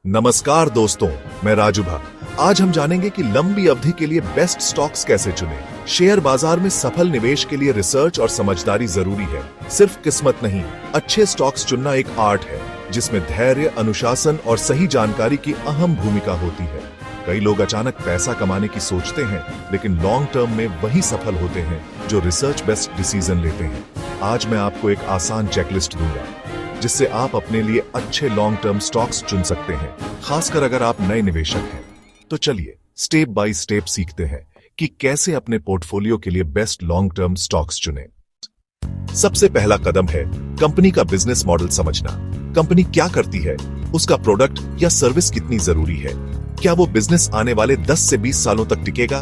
नमस्कार दोस्तों, मैं राजू भा। आज हम जानेंगे कि लंबी अवधि के लिए बेस्ट स्टॉक्स कैसे चुनें। शेयर बाजार में सफल निवेश के लिए रिसर्च और समझदारी जरूरी है, सिर्फ किस्मत नहीं। अच्छे स्टॉक्स चुनना एक आर्ट है जिसमें धैर्य, अनुशासन और सही जानकारी की अहम भूमिका होती है। कई लोग अचानक पैसा कमाने की सोचते हैं, लेकिन लॉन्ग टर्म में वही सफल होते हैं जो रिसर्च बेस्ड डिसीजन लेते हैं। आज मैं आपको एक आसान चेकलिस्ट दूंगा जिससे आप अपने लिए अच्छे लॉन्ग टर्म स्टॉक्स चुन सकते हैं, खासकर अगर आप नए निवेशक हैं। तो चलिए स्टेप बाय स्टेप सीखते हैं कि कैसे अपने पोर्टफोलियो के लिए बेस्ट लॉन्ग टर्म स्टॉक्स चुनें। सबसे पहला कदम है कंपनी का बिजनेस मॉडल समझना। कंपनी क्या करती है, उसका प्रोडक्ट या सर्विस कितनी जरूरी है, क्या वो बिजनेस आने वाले 10 से 20 सालों तक टिकेगा।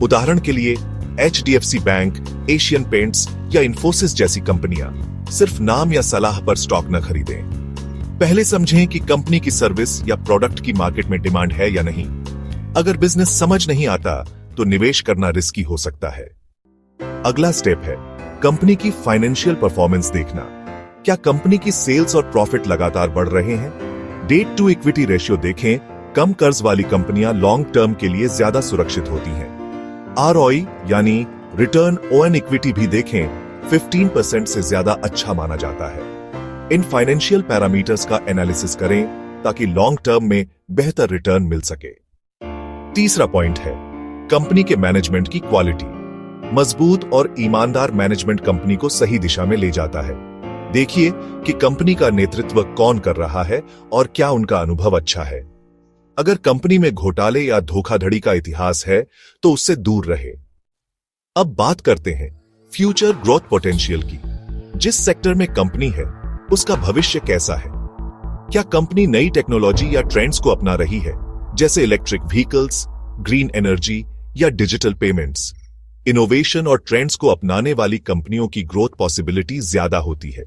उदाहरण के लिए HDFC बैंक, एशियन पेंट्स या इन्फोसिस जैसी कंपनियां सिर्फ नाम या सलाह पर स्टॉक न खरीदें। पहले समझें कि कंपनी की सर्विस या प्रोडक्ट की मार्केट में डिमांड है या नहीं। अगर बिजनेस समझ नहीं आता तो निवेश करना रिस्की हो सकता है। अगला स्टेप है कंपनी की फाइनेंशियल परफॉर्मेंस देखना। क्या कंपनी की सेल्स और प्रॉफिट लगातार बढ़ रहे हैं। डेट टू इक्विटी रेशियो देखें। कम कर्ज वाली कंपनियां लॉन्ग टर्म के लिए ज्यादा सुरक्षित होती हैं। ROI यानी रिटर्न ऑन इक्विटी भी देखें, 15% से ज्यादा अच्छा माना जाता है। इन फाइनेंशियल पैरामीटर्स का एनालिसिस करें ताकि लॉन्ग टर्म में बेहतर रिटर्न मिल सके। तीसरा पॉइंट है कंपनी के मैनेजमेंट की क्वालिटी। मजबूत और ईमानदार मैनेजमेंट कंपनी को सही दिशा में ले जाता है। देखिए कि कंपनी का नेतृत्व कौन कर रहा है और क्या उनका अनुभव अच्छा है। अगर कंपनी में घोटाले या धोखाधड़ी का इतिहास है तो उससे दूर रहे। अब बात करते हैं फ्यूचर ग्रोथ पोटेंशियल की। जिस सेक्टर में कंपनी है उसका भविष्य कैसा है। क्या कंपनी नई टेक्नोलॉजी या ट्रेंड्स को अपना रही है, जैसे इलेक्ट्रिक व्हीकल्स, ग्रीन एनर्जी या डिजिटल पेमेंट्स। इनोवेशन और ट्रेंड्स को अपनाने वाली कंपनियों की ग्रोथ पॉसिबिलिटी ज्यादा होती है।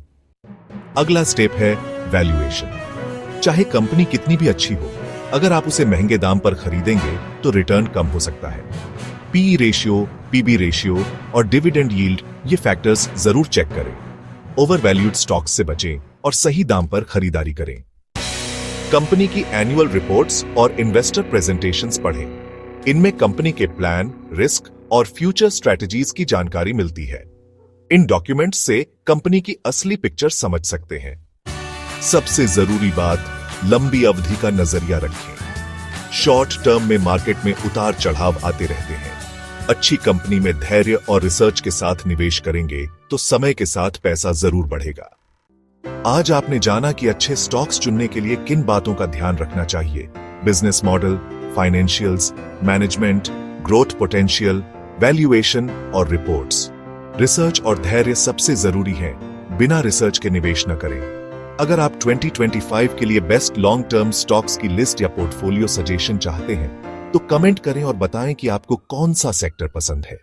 अगला स्टेप है वैल्यूएशन। चाहे कंपनी कितनी भी अच्छी हो, अगर आप उसे महंगे दाम पर खरीदेंगे तो रिटर्न कम हो सकता है। PE रेशियो, PB रेशियो और डिविडेंड यील्ड ये फैक्टर्स जरूर चेक करें। ओवर वैल्यूड स्टॉक्स से बचें और सही दाम पर खरीदारी करें। कंपनी की एनुअल रिपोर्ट्स और इन्वेस्टर प्रेजेंटेशंस पढ़ें। इनमें कंपनी के प्लान, रिस्क और फ्यूचर स्ट्रेटजीज की जानकारी मिलती है। इन डॉक्यूमेंट्स से कंपनी की असली पिक्चर समझ सकते हैं। सबसे जरूरी बात, लंबी अवधि का नजरिया रखें। शॉर्ट टर्म में मार्केट में उतार चढ़ाव आते रहते हैं। अच्छी कंपनी में धैर्य और रिसर्च के साथ निवेश करेंगे तो समय के साथ पैसा जरूर बढ़ेगा। आज आपने जाना कि अच्छे स्टॉक्स चुनने के लिए किन बातों का ध्यान रखना चाहिए। Business model, financials, management, growth potential, valuation और रिपोर्ट्स। रिसर्च और धैर्य सबसे जरूरी है। बिना रिसर्च के निवेश न करें। अगर आप 2025 के लिए बेस्ट लॉन्ग टर्म स्टॉक्स की लिस्ट या पोर्टफोलियो सजेशन चाहते हैं तो कमेंट करें और बताएं कि आपको कौन सा सेक्टर पसंद है।